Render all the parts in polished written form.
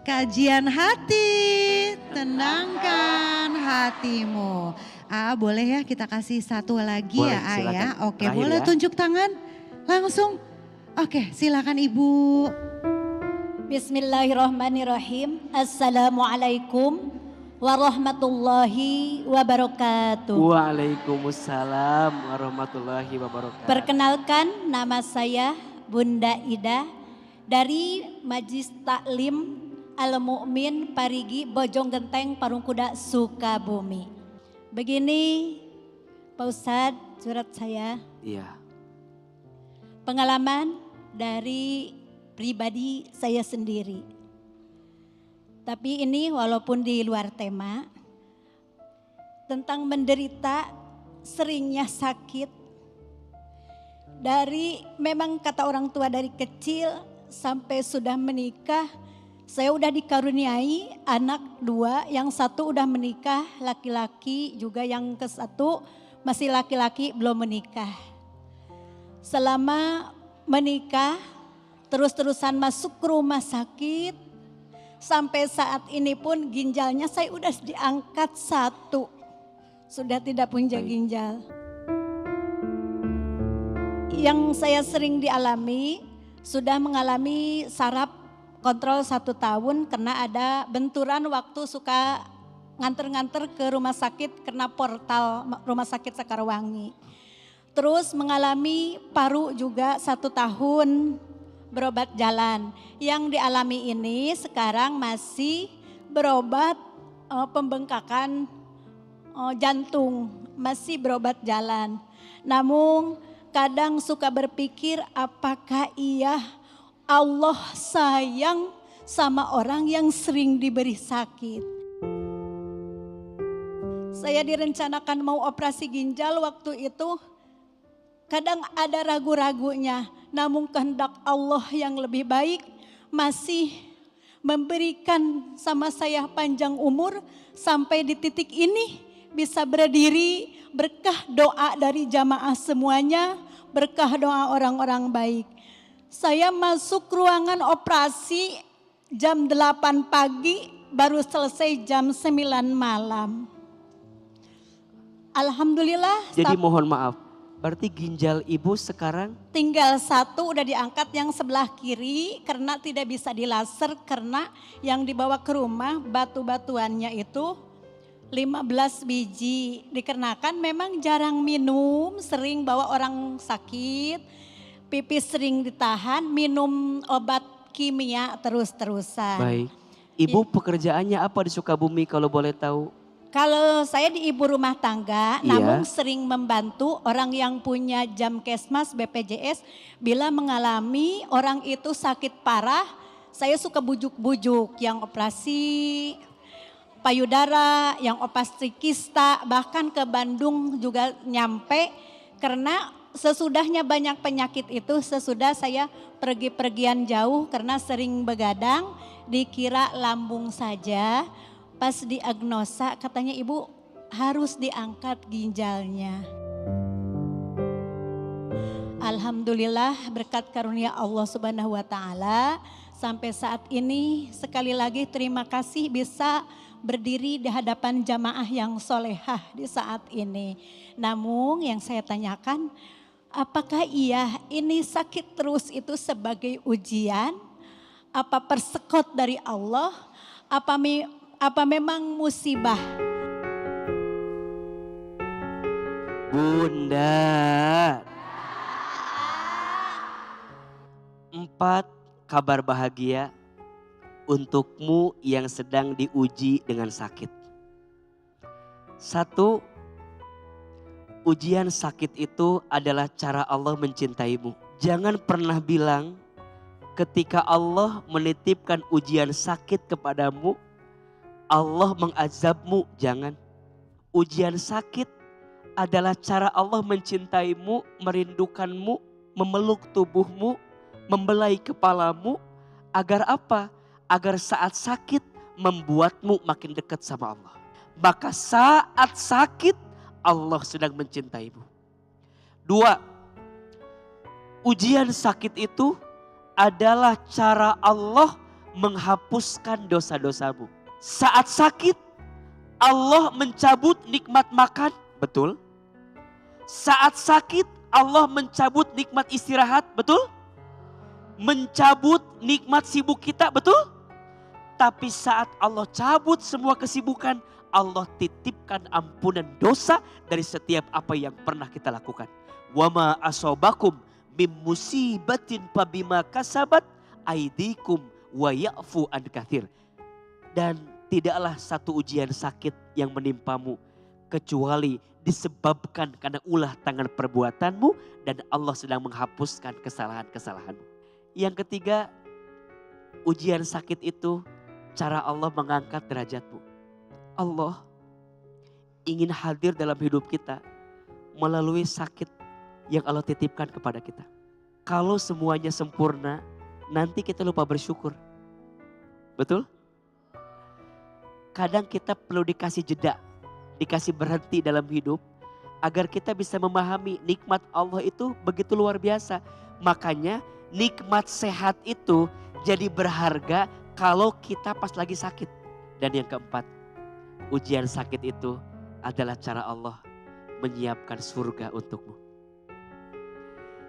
Kajian hati, tenangkan hatimu. Boleh ya kita kasih satu lagi Boleh, ya silakan. ya. Oke, Terakhir boleh ya. tunjuk tangan langsung. Oke, silakan Ibu. Bismillahirrahmanirrahim. Assalamualaikum warahmatullahi wabarakatuh. Waalaikumsalam warahmatullahi wabarakatuh. Perkenalkan, nama saya Bunda Ida dari Majlis Taklim Al-Mu'min Parigi Bojonggenteng Parungkuda Sukabumi. Begini Pak Ustadz, surat saya. Iya. Pengalaman dari pribadi saya sendiri. Tapi ini walaupun di luar tema, tentang menderita seringnya sakit. Dari memang kata orang tua dari kecil sampai sudah menikah, saya udah dikaruniai anak 2, yang satu udah menikah laki-laki, juga yang ke satu masih laki-laki belum menikah. Selama menikah terus-terusan masuk ke rumah sakit, sampai saat ini pun ginjalnya saya udah diangkat 1, sudah tidak punya ginjal. Yang saya sering dialami, sudah mengalami saraf kontrol 1 tahun karena ada benturan waktu suka nganter-nganter ke rumah sakit karena portal rumah sakit Sekarwangi. Terus mengalami paru juga 1 tahun berobat jalan. Yang dialami ini sekarang masih berobat pembengkakan jantung, masih berobat jalan. Namun kadang suka berpikir apakah iya Allah sayang sama orang yang sering diberi sakit. Saya direncanakan mau operasi ginjal waktu itu, kadang ada ragu-ragunya. Namun kehendak Allah yang lebih baik masih memberikan sama saya panjang umur sampai di titik ini bisa berdiri, berkah doa dari jamaah semuanya, berkah doa orang-orang baik. Saya masuk ruangan operasi jam 8 pagi, baru selesai jam 9 malam. Alhamdulillah. Jadi mohon maaf, berarti ginjal ibu sekarang? Tinggal 1 udah diangkat yang sebelah kiri karena tidak bisa dilaser, karena yang dibawa ke rumah batu-batuannya itu 15 biji. Dikarenakan memang jarang minum, sering bawa orang sakit, pipis sering ditahan, minum obat kimia terus-terusan. Baik. Ibu pekerjaannya apa di Sukabumi kalau boleh tahu? Kalau saya di ibu rumah tangga, namun sering membantu orang yang punya Jamkesmas BPJS bila mengalami orang itu sakit parah, saya suka bujuk-bujuk yang operasi payudara, yang operasi kista, bahkan ke Bandung juga nyampe karena sesudahnya banyak penyakit itu, sesudah saya pergi-pergian jauh karena sering begadang, dikira lambung saja. Pas diagnosa katanya ibu harus diangkat ginjalnya. Alhamdulillah berkat karunia Allah Subhanahu wa taala sampai saat ini sekali lagi terima kasih bisa berdiri di hadapan jamaah yang solehah di saat ini. Namun yang saya tanyakan, apakah iya ini sakit terus itu sebagai ujian? Apa persekot dari Allah? Apa memang musibah? Bunda. 4 kabar bahagia untukmu yang sedang diuji dengan sakit. 1, ujian sakit itu adalah cara Allah mencintaimu. Jangan pernah bilang ketika Allah menitipkan ujian sakit kepadamu, Allah mengazabmu. Jangan. Ujian sakit adalah cara Allah mencintaimu, merindukanmu, memeluk tubuhmu, membelai kepalamu. Agar apa? Agar saat sakit membuatmu makin dekat sama Allah. Maka saat sakit Allah sedang mencintaimu. 2, ujian sakit itu adalah cara Allah menghapuskan dosa-dosamu. Saat sakit, Allah mencabut nikmat makan, betul? Saat sakit, Allah mencabut nikmat istirahat, betul? Mencabut nikmat sibuk kita, betul? Tapi saat Allah cabut semua kesibukan, Allah titipkan ampunan dosa dari setiap apa yang pernah kita lakukan. Wa ma asobakum mim musibatin fabima kasabat aidikum wa ya'fu an katsir. Dan tidaklah satu ujian sakit yang menimpamu kecuali disebabkan karena ulah tangan perbuatanmu dan Allah sedang menghapuskan kesalahan-kesalahanmu. Yang ketiga, ujian sakit itu cara Allah mengangkat derajatmu. Allah ingin hadir dalam hidup kita melalui sakit yang Allah titipkan kepada kita. Kalau semuanya sempurna, nanti kita lupa bersyukur. Betul? Kadang kita perlu dikasih jeda, dikasih berhenti dalam hidup agar kita bisa memahami nikmat Allah itu begitu luar biasa. Makanya nikmat sehat itu jadi berharga kalau kita pas lagi sakit. Dan yang keempat, ujian sakit itu adalah cara Allah menyiapkan surga untukmu.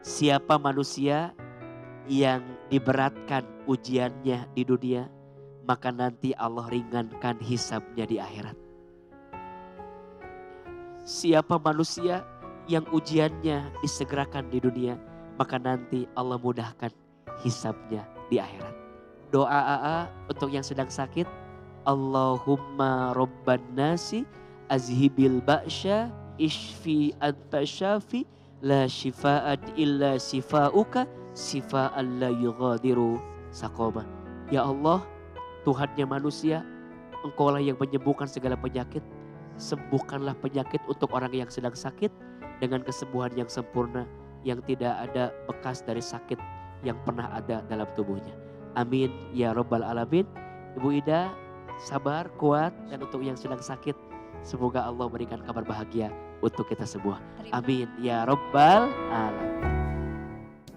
Siapa manusia yang diberatkan ujiannya di dunia, maka nanti Allah ringankan hisabnya di akhirat. Siapa manusia yang ujiannya disegerakan di dunia, maka nanti Allah mudahkan hisabnya di akhirat. Doa AA untuk yang sedang sakit. Allahumma robban nasi azhibil ba'sya ishfi anta syafi la shifa'at illa shifa'uka shifa'an la yughadiru saqoma. Ya Allah, Tuhannya manusia, Engkaulah yang menyembuhkan segala penyakit. Sembuhkanlah penyakit untuk orang yang sedang sakit dengan kesembuhan yang sempurna, yang tidak ada bekas dari sakit yang pernah ada dalam tubuhnya. Amin ya Rabbal Alamin. Ibu Ida sabar, kuat, dan untuk yang sedang sakit semoga Allah berikan kabar bahagia untuk kita semua. Amin ya Rabbal Alamin.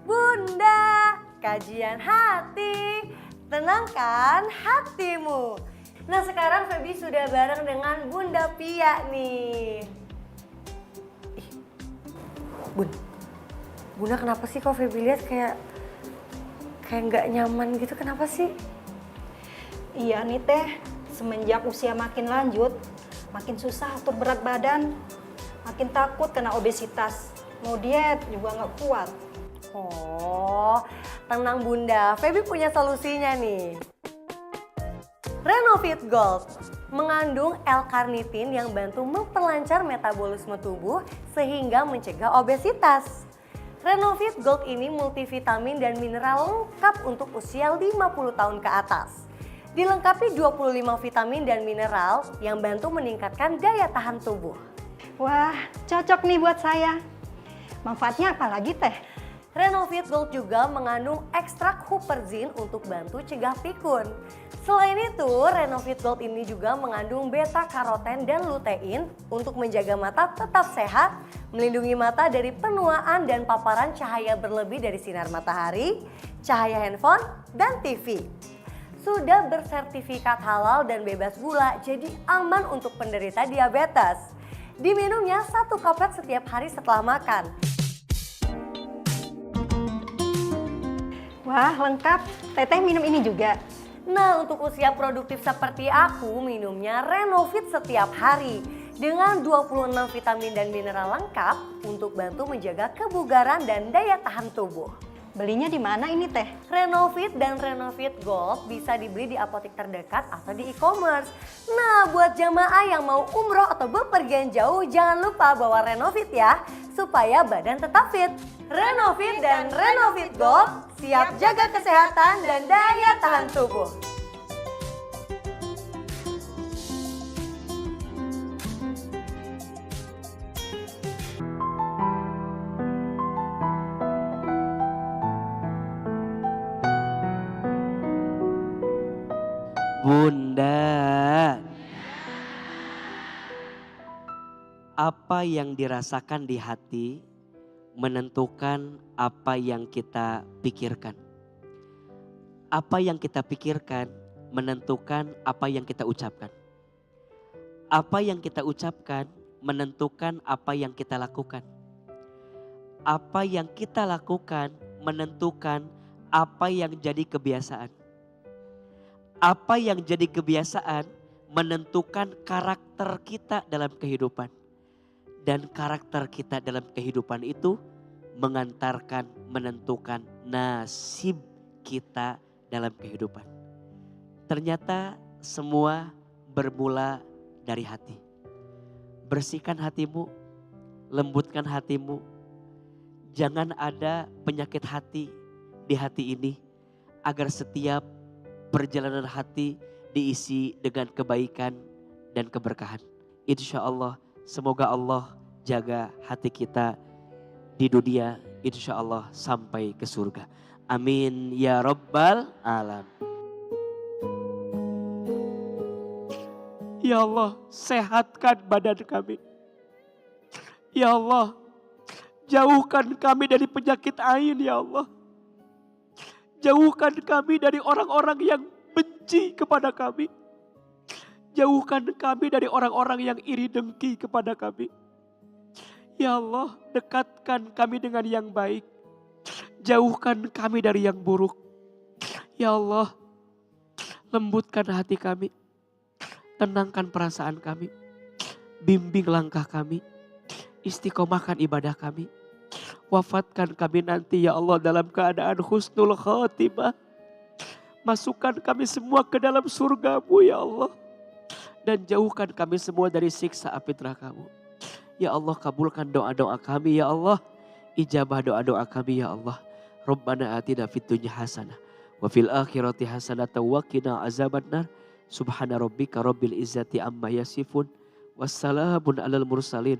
Bunda, kajian hati, tenangkan hatimu. Nah sekarang Feby sudah bareng dengan Bunda Pia nih. Bunda kenapa sih kok Feby lihat kayak nggak nyaman gitu, kenapa sih? Iya nih teh, semenjak usia makin lanjut, makin susah atur berat badan, makin takut kena obesitas, mau diet juga nggak kuat. Oh, tenang Bunda, Feby punya solusinya nih. Renovit Gold mengandung L-karnitin yang bantu memperlancar metabolisme tubuh sehingga mencegah obesitas. Renovit Gold ini multivitamin dan mineral lengkap untuk usia 50 tahun ke atas. Dilengkapi 25 vitamin dan mineral yang bantu meningkatkan daya tahan tubuh. Wah, cocok nih buat saya. Manfaatnya apa lagi teh? Renovit Gold juga mengandung ekstrak huperzin untuk bantu cegah pikun. Selain itu, Renovit Gold ini juga mengandung beta karoten dan lutein untuk menjaga mata tetap sehat, melindungi mata dari penuaan dan paparan cahaya berlebih dari sinar matahari, cahaya handphone, dan TV. Sudah bersertifikat halal dan bebas gula, jadi aman untuk penderita diabetes. Diminumnya 1 kaplet setiap hari setelah makan. Wah, lengkap. Teteh minum ini juga. Nah, untuk usia produktif seperti aku, minumnya Renovit setiap hari. Dengan 26 vitamin dan mineral lengkap untuk bantu menjaga kebugaran dan daya tahan tubuh. Belinya di mana ini teh? Renovit dan Renovit Gold bisa dibeli di apotek terdekat atau di e-commerce. Nah, buat jamaah yang mau umroh atau bepergian jauh, jangan lupa bawa Renovit ya, supaya badan tetap fit. Renovit dan Renovit Gold siap jaga kesehatan dan daya tahan tubuh. Bunda, apa yang dirasakan di hati menentukan apa yang kita pikirkan. Apa yang kita pikirkan menentukan apa yang kita ucapkan. Apa yang kita ucapkan menentukan apa yang kita lakukan. Apa yang kita lakukan menentukan apa yang jadi kebiasaan. Apa yang jadi kebiasaan menentukan karakter kita dalam kehidupan. Dan karakter kita dalam kehidupan itu menentukan nasib kita dalam kehidupan. Ternyata semua bermula dari hati. Bersihkan hatimu, lembutkan hatimu. Jangan ada penyakit hati di hati ini, agar setiap perjalanan hati diisi dengan kebaikan dan keberkahan. Insya Allah, semoga Allah jaga hati kita di dunia, insya Allah sampai ke surga. Amin ya rabbal alam. Ya Allah, sehatkan badan kami. Ya Allah, jauhkan kami dari penyakit ain ya Allah. Jauhkan kami dari orang-orang yang benci kepada kami. Jauhkan kami dari orang-orang yang iri dengki kepada kami. Ya Allah, dekatkan kami dengan yang baik. Jauhkan kami dari yang buruk. Ya Allah, lembutkan hati kami. Tenangkan perasaan kami. Bimbing langkah kami. Istiqomahkan ibadah kami. Wafatkan kami nanti ya Allah dalam keadaan husnul khatimah. Masukkan kami semua ke dalam surga-Mu ya Allah. Dan jauhkan kami semua dari siksa api neraka-Mu. Ya Allah, kabulkan doa-doa kami ya Allah. Ijabah doa-doa kami ya Allah. Rabbana atina fid dunya hasanah wa fil akhirati hasanah wa qina azabannar. Subhana rabbika rabbil izzati amma yasifun. Wassalamun alal mursalin.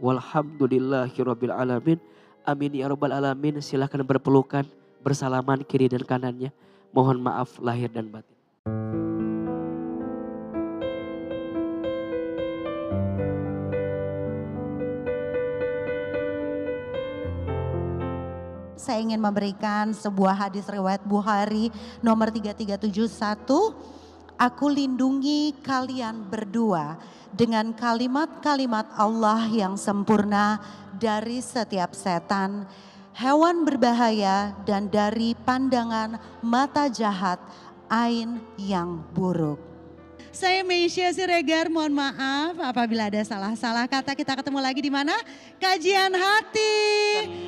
Walhamdulillahi rabbil alamin. Amin ya rabbal alamin. Silakan berpelukan, bersalaman kiri dan kanannya. Mohon maaf lahir dan batin. Saya ingin memberikan sebuah hadis riwayat Bukhari nomor 3371. Aku lindungi kalian berdua dengan kalimat-kalimat Allah yang sempurna dari setiap setan, hewan berbahaya, dan dari pandangan mata jahat, ain yang buruk. Saya Meisya Siregar, mohon maaf apabila ada salah-salah kata. Kita ketemu lagi di mana? Kajian hati.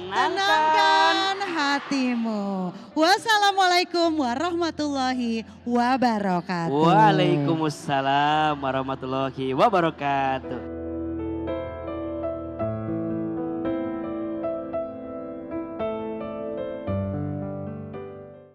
Tenangkan hatimu. Wassalamualaikum warahmatullahi wabarakatuh. Waalaikumsalam warahmatullahi wabarakatuh.